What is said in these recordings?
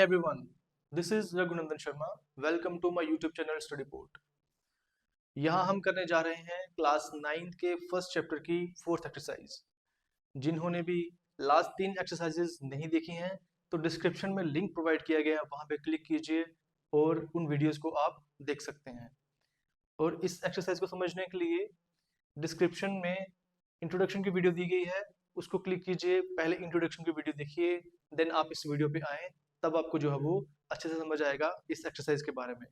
everyone, this is Raghunandan Sharma. Welcome to my YouTube channel Study Port. यहाँ हम करने जा रहे हैं क्लास 9th के फर्स्ट चैप्टर की फोर्थ एक्सरसाइज। जिन्होंने भी लास्ट 3 एक्सरसाइजेज नहीं देखी हैं तो डिस्क्रिप्शन में लिंक प्रोवाइड किया गया है, वहाँ पे क्लिक कीजिए और उन वीडियोस को आप देख सकते हैं। और इस एक्सरसाइज को समझने के लिए डिस्क्रिप्शन में इंट्रोडक्शन की वीडियो दी गई है, उसको क्लिक कीजिए, पहले इंट्रोडक्शन की वीडियो देखिए, देन आप इस वीडियो पे आएँ, तब आपको जो है वो अच्छे से समझ आएगा इस एक्सरसाइज के बारे में।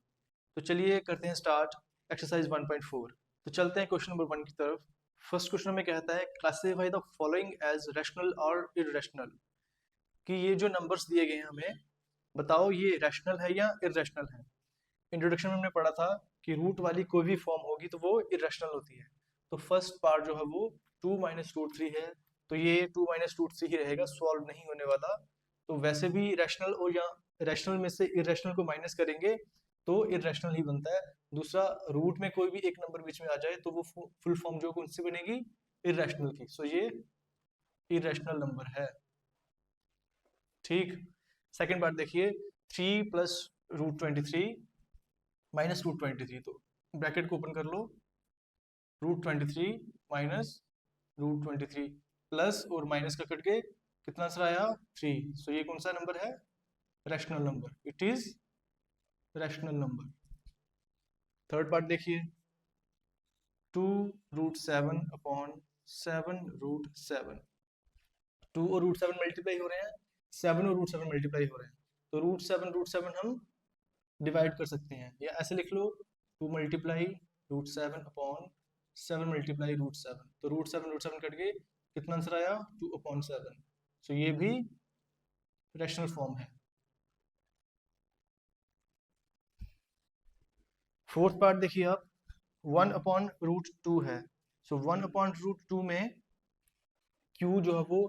तो चलिए करते हैं स्टार्ट एक्सरसाइज 1.4। तो चलते हैं क्वेश्चन नंबर 1 की तरफ। फर्स्ट क्वेश्चन में कहता है classify the following as rational और इररेशनल, कि ये जो नंबर्स दिए गए हैं हमें बताओ ये रैशनल है या इररेशनल है। इंट्रोडक्शन में हमने पढ़ा था कि रूट वाली कोई भी फॉर्म होगी तो वो इररेशनल होती है। तो फर्स्ट पार्ट जो है वो 2 माइनस रूट 3 है, तो ये 2 माइनस रूट 3 ही रहेगा, सॉल्व नहीं होने वाला। तो वैसे भी रैशनल और या रैशनल में से इररेशनल को माइनस करेंगे तो इररेशनल ही बनता है। दूसरा, रूट में कोई भी एक नंबर बीच में आ जाए तो वो फुल फॉर्म जो कौन सी बनेगी, इररेशनल की। सो ये इररेशनल नंबर है। ठीक, सेकंड पार्ट देखिए, 3 प्लस रूट 23 माइनस रूट 23, तो ब्रैकेट को ओपन कर लो, रूट 23 माइनस रूट 23 प्लस और माइनस का कट के कितना आंसर आया 3। सो ये कौन सा नंबर है, rational number, it is rational number. Third part देखिए, 2 रूट 7 अपॉन 7 रूट 7, 2 और रूट 7 मल्टीप्लाई हो रहे हैं, 7 और रूट 7 मल्टीप्लाई हो रहे हैं, तो रूट 7 हम डिवाइड कर सकते हैं, या ऐसे लिख लो 2 multiply root 7 upon 7 multiply root 7, तो रूट 7 कट के कितना आंसर आया 2 अपॉन 7। सो ये भी रैशनल फॉर्म है। फोर्थ पार्ट देखिए आप, 1 अपॉन रूट 2 है, सो 1 अपॉन रूट 2 में q जो है वो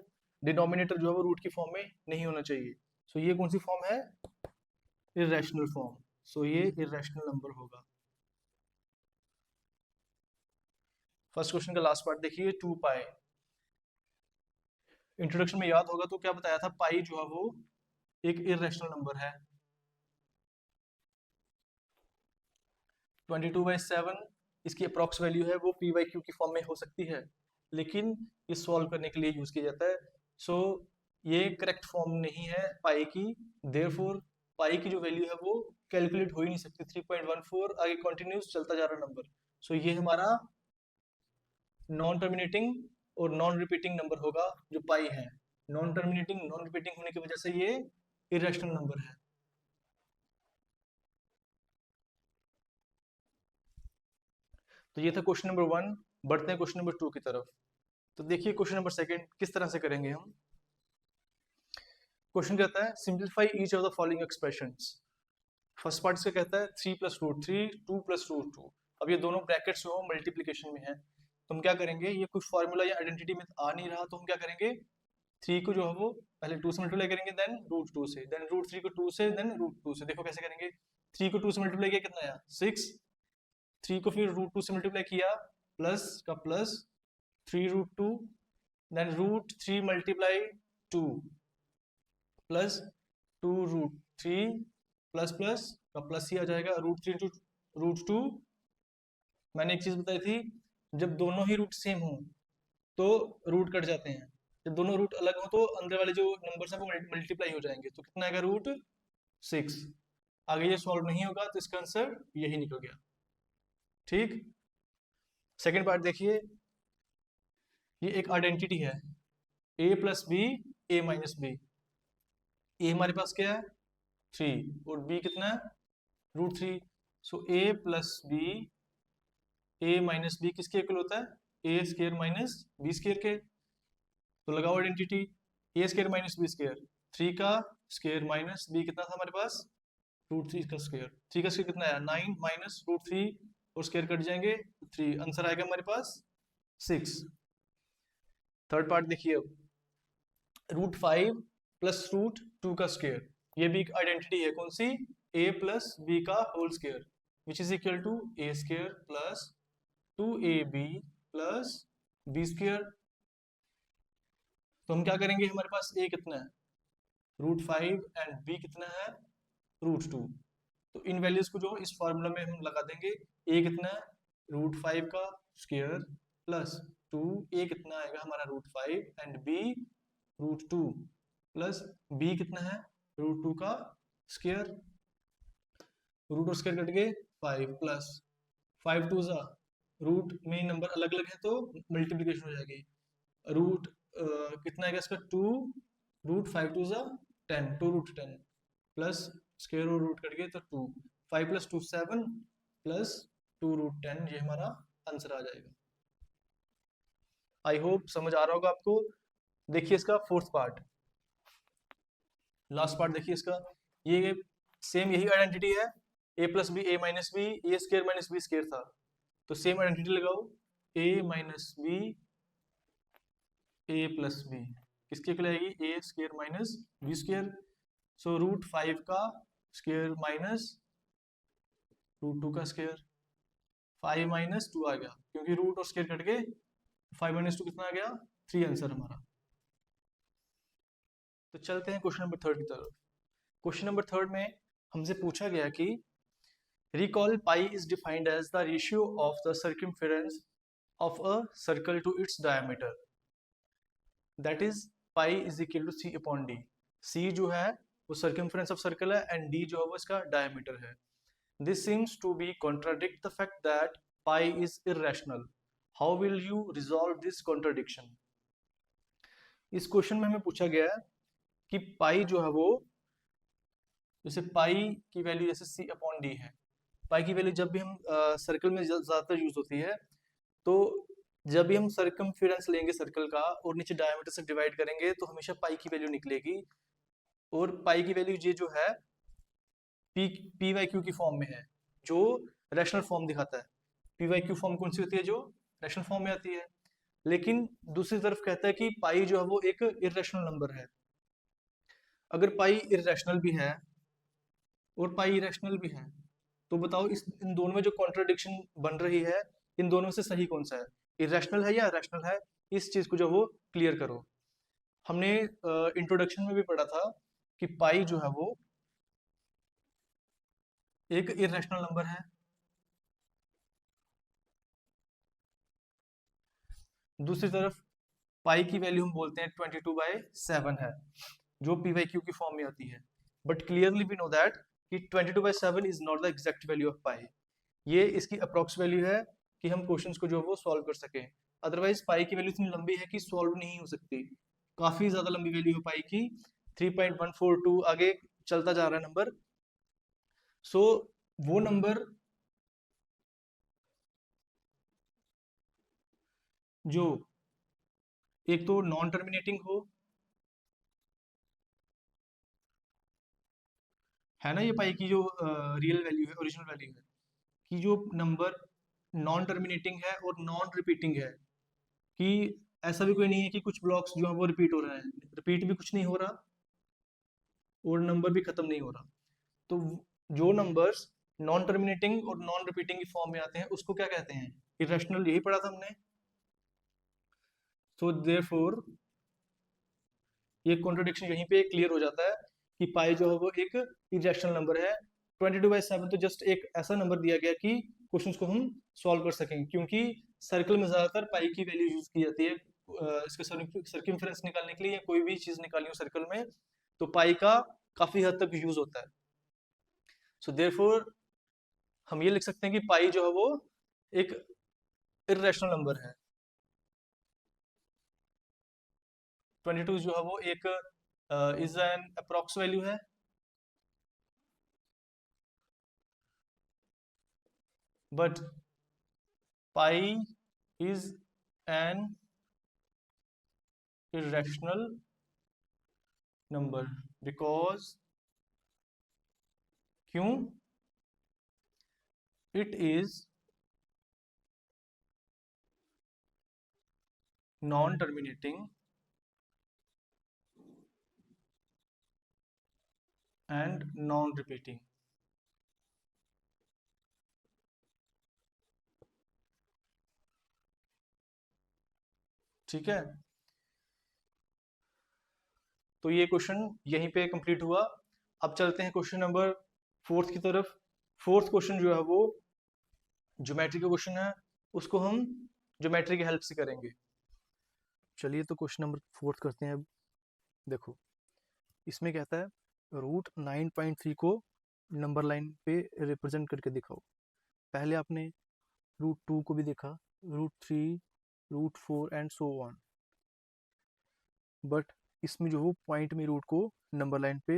डिनोमिनेटर जो है वो रूट की फॉर्म में नहीं होना चाहिए। सो ये कौन सी फॉर्म है, इररेशनल फॉर्म। सो ये इररेशनल नंबर होगा। फर्स्ट क्वेश्चन का लास्ट पार्ट देखिए, 2 पाई। इंट्रोडक्शन में याद होगा तो क्या बताया था, पाई जो है वो एक इररेशनल नंबर है। 22/7 इसकी अप्रॉक्स वैल्यू है, वो p बाई क्यू की फॉर्म में हो सकती है, लेकिन ये सॉल्व करने के लिए यूज किया जाता है। सो ये करेक्ट फॉर्म नहीं है पाई की, देयरफॉर पाई की जो वैल्यू है वो कैलकुलेट हो ही नहीं सकती। 3.14 आगे कंटिन्यूस चलता जा रहा नंबर। सो ये हमारा नॉन टर्मिनेटिंग और नॉन रिपीटिंग नंबर होगा जो पाई है। नॉन टर्मिनेटिंग नॉन रिपीटिंग होने की वजह से ये इररेशनल नंबर है। तो ये था क्वेश्चन नंबर 1। बढ़ते हैं क्वेश्चन नंबर 2 की तरफ। तो देखिए क्वेश्चन नंबर 2 किस तरह से करेंगे हम। क्वेश्चन कहता है simplify each of the following expressions. First part इसका कहता है 3 प्लस रूट 3 2 प्लस रूट 2। अब ये दोनों ब्रैकेट्स जो मल्टीप्लीकेशन में है, तो हम क्या करेंगे, ये कुछ फॉर्मूला या आइडेंटिटी में आ नहीं रहा, तो हम क्या करेंगे, 3 को जो है वो पहले 2 से मल्टीप्लाई करेंगे, देन रूट 2 से, देन रूट 3 को 2 से, देन रूट 2 से। देखो कैसे करेंगे, 3 को 2 से मल्टीप्लाई किया कितना आया 6, 3 को फिर रूट 2 से मल्टीप्लाई किया प्लस का plus 3 root 2, then root 3 multiply 2 plus 2 root 3 plus plus का प्लस ही आ जाएगा, रूट 3 टू रूट 2। मैंने एक चीज बताई थी, जब दोनों ही रूट सेम हो तो रूट कट जाते हैं, जब दोनों रूट अलग हो तो अंदर वाले जो नंबर्स हैं वो मल्टीप्लाई हो जाएंगे। तो कितना आएगा रूट 6। आगे ये सॉल्व नहीं होगा तो इसका आंसर यही निकल गया। ठीक, सेकेंड पार्ट देखिए, ये एक आइडेंटिटी है a plus B A minus B. A हमारे पास क्या है 3 और b कितना है root 3। So a plus B A minus b किसके इक्वल होता है, a square minus b square के। तो लगाओ identity, a square minus b square, 3 का स्केयर माइनस बी कितना था हमारे पास रूट 3 का स्केयर। 3 का स्केयर कितना आया 9 माइनस रूट 3 और स्केयर कट जाएंगे 3, आंसर आएगा हमारे पास 6। थर्ड पार्ट देखिए, रूट 5 प्लस रूट 2 का स्केयर, ये भी एक आइडेंटिटी है, कौन सी, a प्लस बी का whole square, which is equal to A square plus 2ab plus B square. तो हम क्या करेंगे, हमारे पास a कितना है √5 एंड b कितना है √2। तो इन वैल्यूज को जो इस फॉर्मूला में हम लगा देंगे, a कितना है √5 का स्क्वायर प्लस 2, a कितना आएगा हमारा √5 एंड b √2 प्लस b कितना है √2 का स्क्वायर, रूट और स्क्वायर कट गए 5 प्लस 5 टू ज़ा रूट में नंबर अलग अलग है तो मल्टीप्लिकेशन हो जाएगी। रूट कितना आएगा इसका 2 √5 टू ज़ा 10 2√10 प्लस स्क्वायर और रूट कट गए तो 2 5 प्लस 2 7 प्लस 2√10 ये हमारा आंसर आ जाएगा। आई होप समझ आ रहा होगा आपको। देखिए इसका फोर्थ पार्ट, लास्ट पार्ट देखिए इसका, ये सेम यही आइडेंटिटी है, a plus B A minus B A square minus B square था, तो सेम आइडेंटिटी लगाओ a minus B A plus B किसकी कहलाएगी A square minus B square. So √5 का स्क्र माइनस √2 का स्क्र, 5 माइनस 2 आ गया क्योंकि रूट और स्क्र कट गए, 5 माइनस 2 कितना आ गया 3 आंसर हमारा। तो चलते हैं क्वेश्चन नंबर 3 की तरफ। क्वेश्चन नंबर 3 में हमसे पूछा गया कि recall pi is defined as the ratio of the circumference of a circle to its diameter, that is pi is equal to c upon d। c जो है वो circumference of circle है and d जो है वो इसका diameter है। This seems to be contradict the fact that pi is irrational. How will you resolve this contradiction? इस क्वेश्चन में हमें पूछा गया है कि पाई जो है वो, जैसे पाई की वैल्यू जैसे c अपॉन डी है, पाई की वैल्यू जब भी हम सर्कल में ज्यादातर यूज होती है, तो जब भी हम सर्कमफेरेंस लेंगे सर्कल का और नीचे डायमीटर से डिवाइड करेंगे तो हमेशा पाई की वैल्यू निकलेगी, और पाई की वैल्यू ये जो है पी वाई क्यू की फॉर्म में है, जो रैशनल फॉर्म दिखाता है। पी वाई क्यू फॉर्म कौन सी होती है जो रैशनल फॉर्म में आती है। लेकिन दूसरी तरफ कहता है कि पाई जो है वो एक इरेशनल नंबर है। अगर पाई इरेशनल भी है और पाई इरेशनल भी है, तो बताओ इन दोनों में जो कॉन्ट्रडिक्शन बन रही है, इन दोनों में से सही कौन सा है, इरेशनल है या रैशनल है, इस चीज को जो वो क्लियर करो। हमने इंट्रोडक्शन में भी पढ़ा था कि पाई जो है वो एक इरेशनल नंबर है। दूसरी तरफ पाई की वैल्यू हम बोलते हैं 22/7 है, जो पी वाई क्यू की फॉर्म में आती है। But clearly we know that कि 22/7 is not the exact value of pi. ये इसकी अप्रोक्स वैल्यू है कि हम क्वेश्चंस को जो वो सॉल्व कर सकें। अदरवाइज पाई की वैल्यू इतनी लंबी है कि सॉल्व नहीं हो सकती, काफी ज्यादा लंबी वैल्यू है पाई की, 3.142 आगे चलता जा रहा है नंबर। सो वो नंबर जो एक तो नॉन टर्मिनेटिंग हो, है ना, ये पाई की जो रियल वैल्यू है, ओरिजिनल वैल्यू है, कि जो नंबर नॉन टर्मिनेटिंग है और नॉन रिपीटिंग है, कि ऐसा भी कोई नहीं है कि कुछ ब्लॉक्स जो है वो रिपीट हो रहे हैं, रिपीट भी कुछ नहीं हो रहा और नंबर भी खत्म नहीं हो रहा। तो जो नंबर्स नॉन टर्मिनेटिंग और नॉन रिपीटिंग की फॉर्म में आते हैं उसको क्या कहते हैं, इरेशनल। यही पढ़ा था हमने। सो देयरफॉर ये कॉन्ट्रडिक्शन यहीं पे क्लियर हो जाता है कि पाई जो है वो एक इरेशनल नंबर है। 22/7 तो जस्ट एक ऐसा नंबर दिया गया कि क्वेश्चंस को हम सॉल्व कर सकें, क्योंकि सर्कल में ज्यादातर पाई की वैल्यू यूज की जाती है इसके सर्कमफेरेंस निकालने के लिए, या कोई भी चीज निकालनी हो सर्कल में तो पाई का काफी हद तक यूज होता है। सो देयरफॉर हम ये लिख सकते हैं कि पाई जो है वो एक इरेशनल नंबर है। 22 जो है वो एक इज एन अप्रोक्स वैल्यू है, but pi is an irrational number because क्यों, it is non-terminating and non-repeating। ठीक है। तो ये क्वेश्चन यहीं पे कंप्लीट हुआ। अब चलते हैं क्वेश्चन नंबर 4 की तरफ। 4th क्वेश्चन जो है वो ज्योमेट्री का क्वेश्चन है, उसको हम ज्योमेट्री की हेल्प से करेंगे। चलिए तो क्वेश्चन नंबर 4 करते हैं अब। देखो इसमें कहता है रूट 9.3 को नंबर लाइन पे रिप्रेजेंट करके दिखाओ। पहले आपने रूट 2 को भी देखा, root 3, root 4 and so on, but इसमें जो वो पॉइंट में रूट को नंबर लाइन पे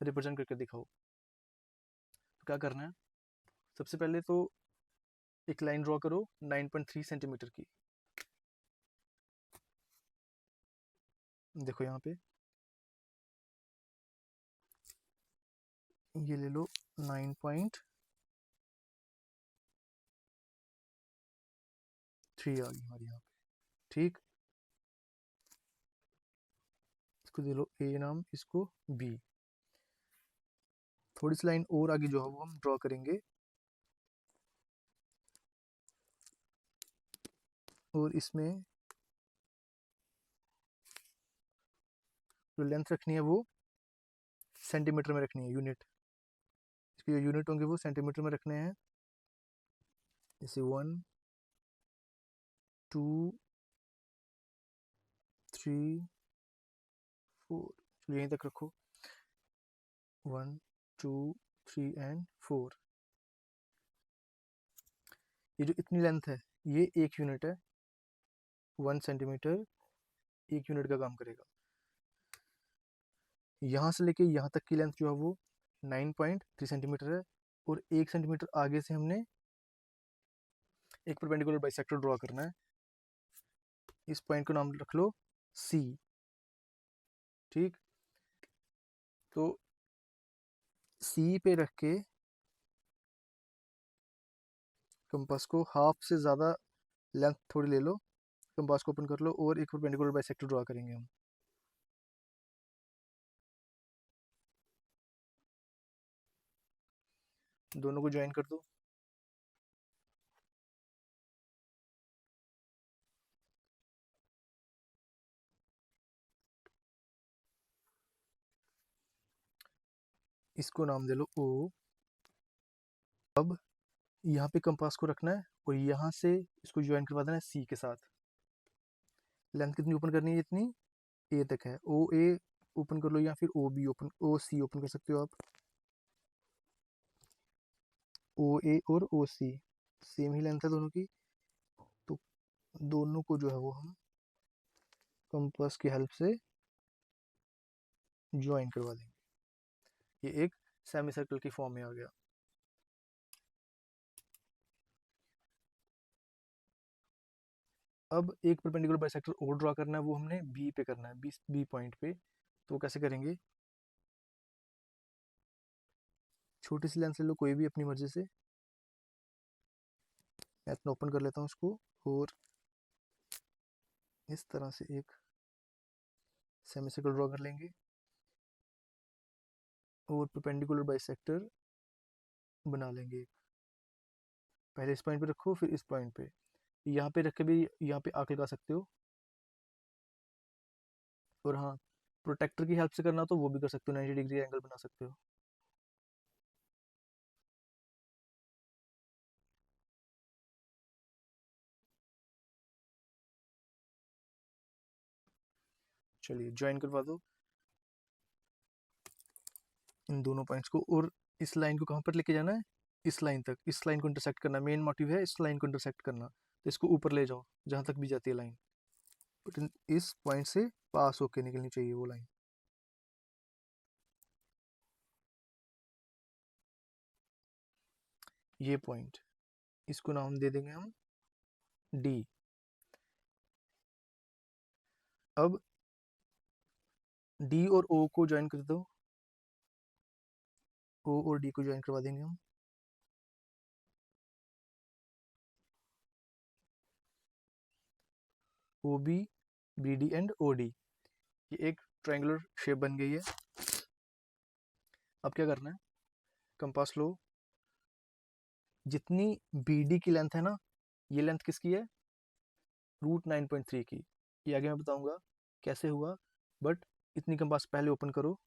रिप्रेजेंट करके दिखाओ। तो क्या करना है, सबसे पहले तो एक लाइन ड्रॉ करो 9.3 सेंटीमीटर की। देखो यहाँ पे ये ले लो 9.3 आ गई हमारी यहाँ पे, ठीक। इसको दे लो ए नाम, इसको बी। थोड़ी सी लाइन और आगे जो है वो हम ड्रॉ करेंगे, और इसमें जो लेंथ रखनी है वो सेंटीमीटर में रखनी है, यूनिट। इसके जो यूनिट होंगे वो सेंटीमीटर में रखने हैं। जैसे 1, 2, 3, 4, चलो यहीं तक रखो। 1, 2, 3 एंड 4। ये जो इतनी लेंथ है ये 1 यूनिट है। 1 सेंटीमीटर 1 यूनिट का काम करेगा। यहाँ से लेके यहाँ तक की लेंथ जो है वो 9.3 सेंटीमीटर है, और 1 सेंटीमीटर आगे से हमने एक परपेंडिकुलर बाइसेक्टर ड्रॉ करना है। इस पॉइंट का नाम रख लो सी, ठीक। तो सी पे रख के कंपास को हाफ से ज़्यादा लेंथ थोड़ी ले लो, कंपास को ओपन कर लो, और एक परपेंडिकुलर बाइसेक्टर ड्रॉ करेंगे हम। दोनों को ज्वाइन कर दो। इसको नाम दे लो ओ। अब यहाँ पे कंपास को रखना है, और यहाँ से इसको ज्वाइन करवा देना है सी के साथ। लेंथ कितनी ओपन करनी है, इतनी ए तक है। ओ ए ओपन कर लो, या फिर O B open, O C open कर सकते हो आप। ओ ए और ओ सी सेम ही लेंथ है दोनों की, तो दोनों को जो है वो हम कंपास की हेल्प से ज्वाइन करवा देंगे। ये एक सेमी सर्कल की फॉर्म में आ गया। अब एक परपेंडिकुलर बाइसेक्टर और ड्रॉ करना है, वो हमने बी पे करना है, बी पॉइंट पे। तो कैसे करेंगे, छोटी सी लेंथ ले लो कोई भी अपनी मर्जी से। मैं इतना ओपन कर लेता हूँ उसको, और इस तरह से एक सेमी सर्कल ड्रॉ कर लेंगे, और परपेंडिकुलर बाइसेक्टर बना लेंगे। पहले इस पॉइंट पे रखो, फिर इस पॉइंट पे, यहाँ पे रख के भी यहाँ पे आंख लगा सकते हो। और हाँ, प्रोटेक्टर की हेल्प से करना तो वो भी कर सकते हो, 90 डिग्री एंगल बना सकते हो। चलिए ज्वाइन करवा दो इन दोनों पॉइंट्स को, और इस लाइन को कहाँ पर लेके जाना है, इस लाइन तक। इस लाइन को इंटरसेक्ट करना, मेन मोटिव है इस लाइन को इंटरसेक्ट करना। तो इसको ऊपर ले जाओ जहाँ तक भी जाती है लाइन, बट इस पॉइंट से पास होके निकलनी चाहिए वो लाइन। ये पॉइंट, इसको नाम दे देंगे हम डी। अब डी और ओ को ज्वाइन कर दो, ओ और डी को ज्वाइन करवा देंगे हम। O B, B D and O D, ये एक ट्रायंगुलर शेप बन गई है। अब क्या करना है, कंपास लो, जितनी बी डी की लेंथ है ना, ये लेंथ किसकी है, रूट 9.3 की। ये आगे मैं बताऊंगा कैसे हुआ, बट इतनी कंपास पहले ओपन करो,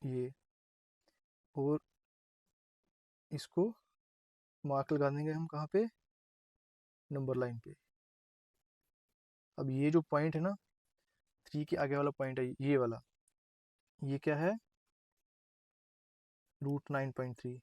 ये, और इसको मार्क लगा देंगे हम कहाँ पे, नंबर लाइन पे। अब ये जो पॉइंट है ना, 3 के आगे वाला पॉइंट है ये वाला, ये क्या है, √9.3।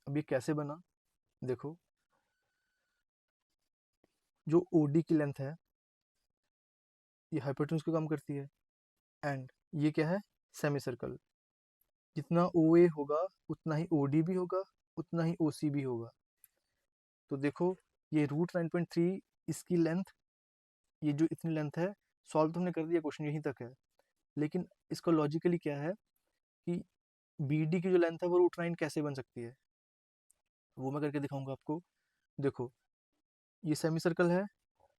अब ये कैसे बना, देखो, जो ओडी की लेंथ है ये हाइपोटेन्यूज को कम करती है, एंड ये क्या है, सेमी सर्कल, जितना ओ ए होगा उतना ही ओ डी भी होगा, उतना ही ओ सी भी होगा। तो देखो, ये √9.3 इसकी लेंथ, ये जो इतनी लेंथ है, सॉल्व तो हमने कर दिया, क्वेश्चन यहीं तक है, लेकिन इसका लॉजिकली क्या है कि बी डी की जो लेंथ है वो √9 कैसे बन सकती है, वो मैं करके दिखाऊंगा आपको। देखो, ये सेमी सर्कल है,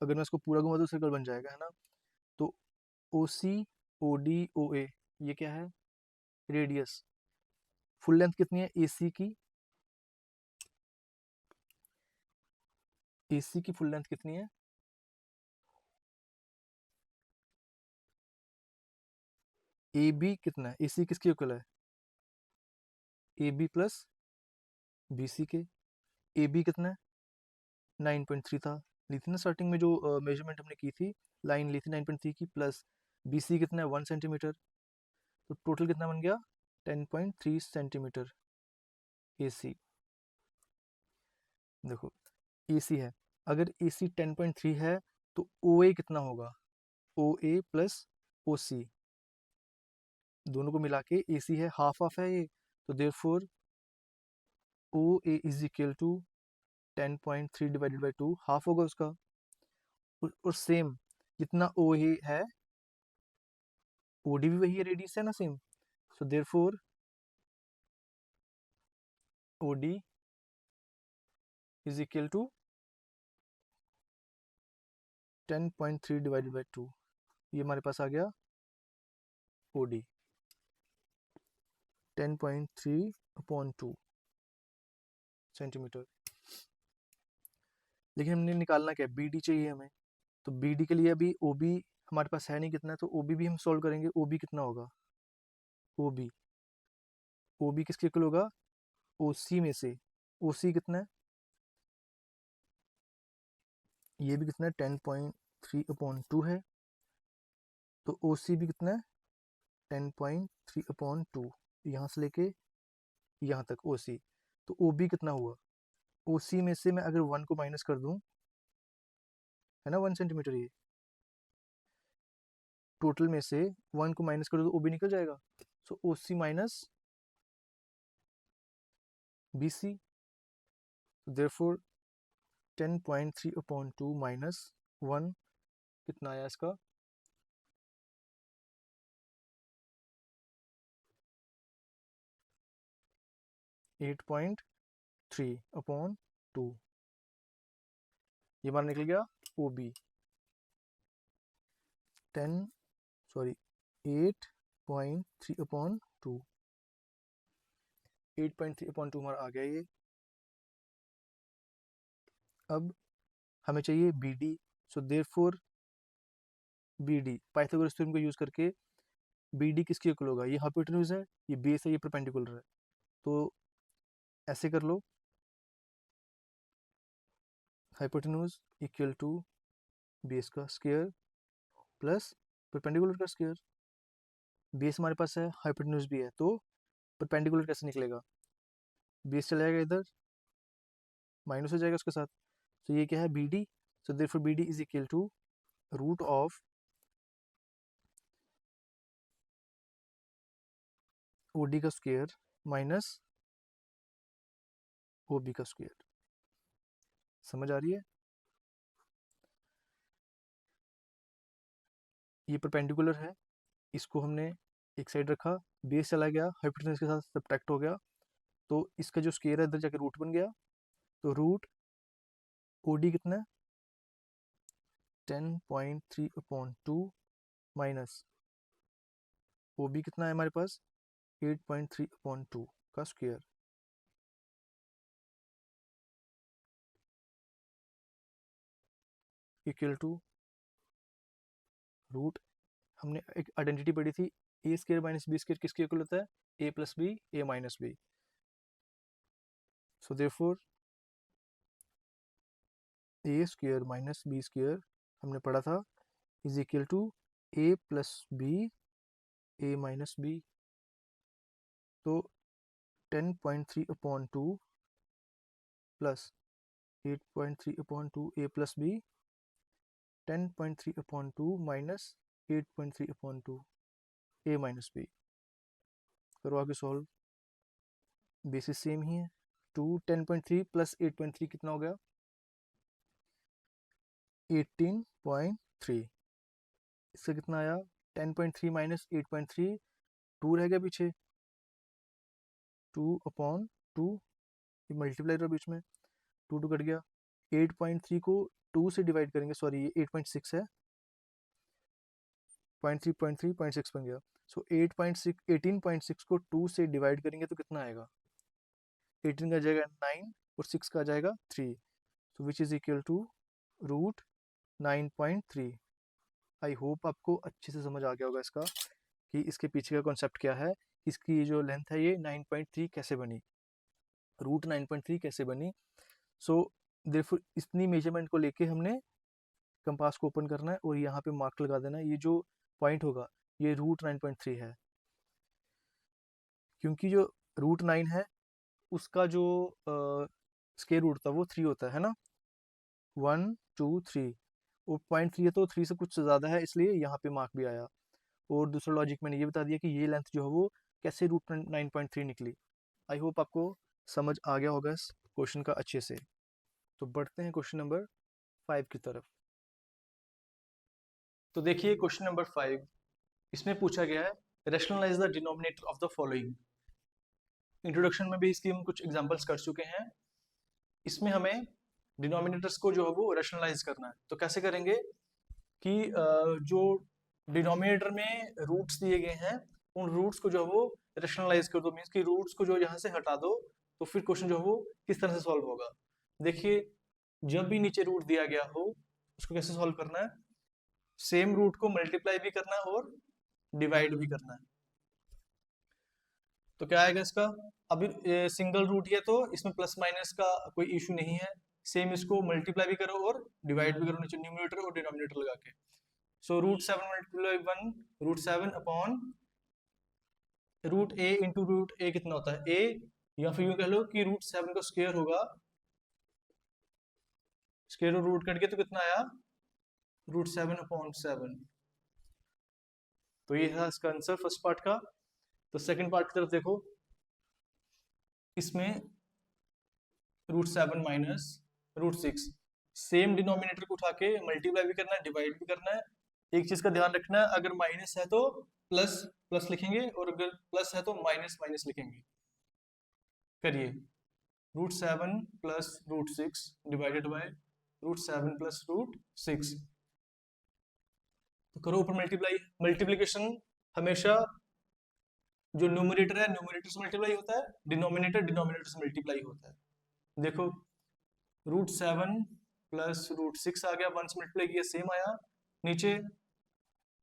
अगर मैं इसको पूरा घुमा दूँ सर्कल बन जाएगा, है ना। तो ओ सी, ओ डी, ओ ए, ये क्या है, रेडियस। फुल लेंथ कितनी है ए सी की, AC की फुल लेंथ कितनी है, AB कितना है, AC किसके इक्वल है, AB प्लस BC के। AB कितना है, 9.3 था, ली थी ना स्टार्टिंग में जो मेजरमेंट हमने की थी, लाइन ली थी 9.3 की, प्लस BC कितना है 1 सेंटीमीटर, तो टोटल कितना बन गया 10.3 सेंटीमीटर AC। देखो, AC है, अगर AC 10.3 है तो OA कितना होगा, OA प्लस OC, दोनों को मिला के AC है, हाफ हाफ है ये, तो therefore OA is equal to 10.3 divided by 2, half होगा उसका। और सेम जितना ओ है, ओडी भी वही है, रेडियस है ना same, so therefore OD is equal to 10.3 divided by 2, ये हमारे पास आ गया ओडी 10.3/2 सेंटीमीटर। लेकिन हमने निकालना क्या है, बी डी चाहिए हमें, तो बी डी के लिए अभी ओ बी हमारे पास है नहीं, कितना है, तो ओ बी भी हम सोल्व करेंगे। ओ बी कितना होगा, ओ बी, ओ बी किसके इक्वल होगा, ओ सी में से, ओ सी कितना है, ये भी कितना है 10.3/2 है, तो ओ सी भी कितना है 10.3/2, यहाँ से लेके यहाँ तक ओ सी। तो ओ बी कितना हुआ, ओ सी में से मैं अगर 1 को माइनस कर दूं, है ना 1 सेंटीमीटर, ये टोटल में से 1 को माइनस कर दो तो ओ बी निकल जाएगा, so O C minus B C, therefore 10.3/2 minus 1 कितना आया इसका, 8.3/2, ये हमारा निकल गया ओ बी 10, सॉरी 8.3/2, 8.3/2 हमारा आ गया ये। अब हमें चाहिए B D, so therefore B D, Pythagoras theorem का यूज करके बी डी किसके इक्वल होगा, ये हाइपोटेन्यूज है, ये बेस है, ये परपेंडिकुलर है, तो ऐसे कर लो, हाइपोटेन्यूज इक्वल टू बेस का स्क्वायर प्लस परपेंडिकुलर का स्क्वायर। बेस हमारे पास है, हाइपोटेन्यूज भी है, तो परपेंडिकुलर कैसे निकलेगा, बेस चला जाएगा इधर, माइनस हो जाएगा उसके साथ, तो ये क्या है B D, so therefore B D is equal to root of O D का स्क्वायर माइनस ओ बी का स्क्वायर। समझ आ रही है, ये परपेंडिकुलर है, इसको हमने एक साइड रखा, बेस चला गया, हाइपोटेन्यूज के साथ सब्ट्रैक्ट हो गया, तो इसका जो स्क्वायर है इधर जाके रूट बन गया, तो रूट ओ डी कितना है 10.3/2 माइनस वो भी कितना है हमारे पास 8.3/2 का स्क्वायर इक्वल टू रूट, हमने एक आइडेंटिटी पढ़ी थी A square minus B square किसके इक्वल होता है A plus B A minus B. So therefore A square minus B square हमने पढ़ा था is equal to A plus B A minus B. तो 10.3/2 plus 8.3/2 A plus B 10.3/2 minus 8.3/2 A minus B. करो आगे solve, basis same ही है। 10.3 plus 8.3 कितना हो गया 18.3। इससे कितना आया 10.3 माइनस 8.3 2 रह गया पीछे 2/2 ये मल्टीप्लाई रहा बीच में 2 कट गया। 8.3 को 2 से डिवाइड करेंगे, सॉरी ये 8.6 है 0.3 0.6 बन गया। सो 18.6 को 2 से डिवाइड करेंगे तो कितना आएगा 18 का जाएगा 9 और 6 का जाएगा 3, so which is equal to root 9.3। I hope आपको अच्छे से समझ आ गया होगा इसका कि इसके पीछे का कॉन्सेप्ट क्या है, इसकी जो लेंथ है ये 9.3 कैसे बनी, रूट 9.3 कैसे बनी। सो देयरफॉर इतनी मेजरमेंट को लेके हमने कंपास को ओपन करना है और यहाँ पे मार्क लगा देना है, ये जो पॉइंट होगा ये रूट 9.3 है, क्योंकि जो रूट 9 है उसका जो स्क्वायर रूट था वो 3 होता है ना, 1 2 3 और 0.3 है तो 3 से कुछ ज़्यादा है इसलिए यहाँ पे मार्क भी आया। और दूसरा लॉजिक मैंने ये बता दिया कि ये लेंथ जो है वो कैसे रूट 9.3 निकली। आई होप आपको समझ आ गया होगा इस क्वेश्चन का अच्छे से। तो बढ़ते हैं क्वेश्चन नंबर 5 की तरफ। तो देखिए क्वेश्चन नंबर 5, इसमें पूछा गया है rationalise the denominator of the following. Introduction में भी इसकी हम कुछ एग्जांपल्स कर चुके हैं। इसमें हमें डिनोमिनेटर्स को जो है वो रैशनलाइज करना है। तो कैसे करेंगे कि जो डिनोमिनेटर में रूट्स दिए गए हैं उन रूट्स को जो है वो रैशनलाइज कर दो, मीन्स कि रूट्स को जो यहाँ से हटा दो, तो फिर क्वेश्चन जो है वो किस तरह से सॉल्व होगा। देखिए जब भी नीचे रूट दिया गया हो उसको कैसे सॉल्व करना है, सेम रूट को मल्टीप्लाई भी करना है और डिवाइड भी करना है। तो क्या आएगा इसका, अभी सिंगल रूट है तो इसमें प्लस माइनस का कोई इशू नहीं है, सेम इसको मल्टीप्लाई भी करो और डिवाइड भी करो नीचे न्यूमरेटर और डिनोमिनेटर लगा के। So root 7 multiply 1 root 7 upon root a into root a कितना होता है ए, या फिर यूं कह लो कि रूट 7 का स्क्वायर होगा, स्क्वायर और रूट कट गया तो कितना आया रूट 7/7। तो ये था इसका आंसर फर्स्ट पार्ट का। तो सेकंड पार्ट की तरफ देखो, इसमें root 7 minus root 6, same denominator को उठा के मल्टीप्लाई भी करना है डिवाइड भी करना है। एक चीज का ध्यान रखना है, अगर माइनस है तो प्लस प्लस लिखेंगे और अगर प्लस है तो माइनस माइनस लिखेंगे। करिए root 7 plus root 6 divided by root 7 plus root 6। तो करो ऊपर मल्टीप्लाई, मल्टीप्लीकेशन हमेशा जो न्यूमरेटर है न्यूमरेटर से मल्टीप्लाई होता है, डिनोमिनेटर डिनोमिनेटर से मल्टीप्लाई होता है। देखो रूट 7 प्लस रूट 6 आ गया, 1 से मल्टीप्लाई किया सेम आया, नीचे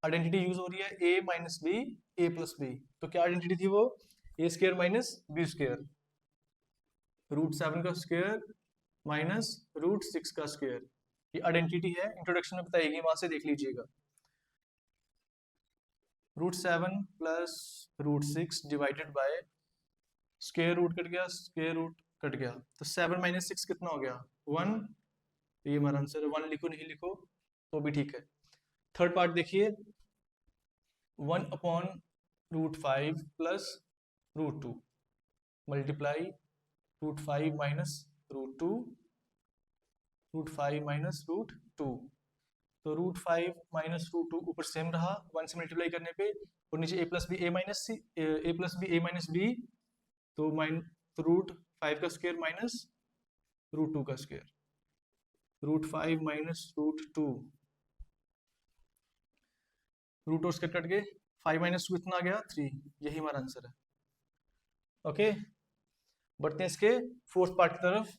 आइडेंटिटी यूज हो रही है a minus B A plus b. तो क्या आइडेंटिटी थी वो a square minus B square, root 7 का स्क्वायर माइनस रूट 6 का स्क्वायर, ये आइडेंटिटी है, इंट्रोडक्शन में बताएगी, वहां से देख लीजिएगा। Root 7 plus root 6 divided by square root cut गया स्क्वायर रूट कट गया, तो 7 माइनस 6 कितना हो गया 1। तो ये हमारा आंसर है, 1 लिखो नहीं लिखो तो भी ठीक है। थर्ड पार्ट देखिए 1/√5 plus root 2 multiply root 5 minus root 2 root 5 minus root 2। तो रूट 5 माइनस रूट 2 ऊपर सेम रहा 1 से मल्टीप्लाई करने पे, और नीचे a plus B A minus C A plus B A minus B, तो रूट 5 का स्क्वायर माइनस रूट 2 का square, root 5 minus root 2 root और स्क्वायर कट गए, 5 माइनस 2 कितना आ गया 3, यही हमारा आंसर है। ओके, बढ़ते हैं इसके फोर्थ पार्ट की तरफ।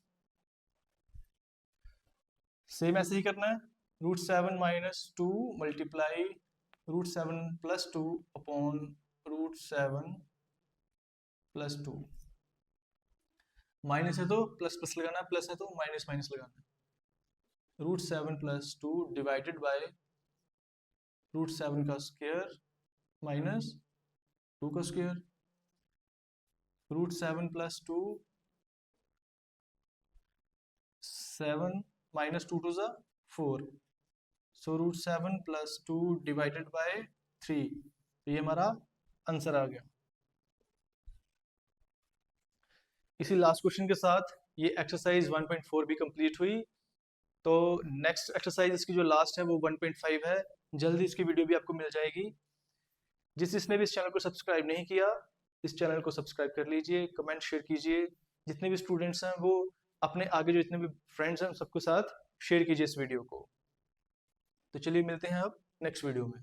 सेम ऐसे ही करना है, √7 minus 2 multiply √7 plus 2 upon √7 plus 2। Minus है तो प्लस प्लस लगाना है, प्लस है तो माइनस माइनस लगाना है। √7 प्लस 2 डिवाइडेड बाय √7 का स्क्वायर माइनस 2 का स्क्वायर। √7 प्लस 2 7 माइनस 2 टू ज़ा 4, सो √7 प्लस 2 डिवाइडेड बाय 3, ये हमारा आंसर आ गया। इसी लास्ट क्वेश्चन के साथ ये एक्सरसाइज 1.4 भी कंप्लीट हुई। तो नेक्स्ट एक्सरसाइज इसकी जो लास्ट है वो 1.5 है, जल्दी इसकी वीडियो भी आपको मिल जाएगी। जिसने भी इस चैनल को सब्सक्राइब नहीं किया, इस चैनल को सब्सक्राइब कर लीजिए, कमेंट शेयर कीजिए। जितने भी स्टूडेंट्स हैं वो अपने आगे जो जितने भी फ्रेंड्स हैं सबके साथ शेयर कीजिए इस वीडियो को। तो चलिए मिलते हैं अब नेक्स्ट वीडियो में।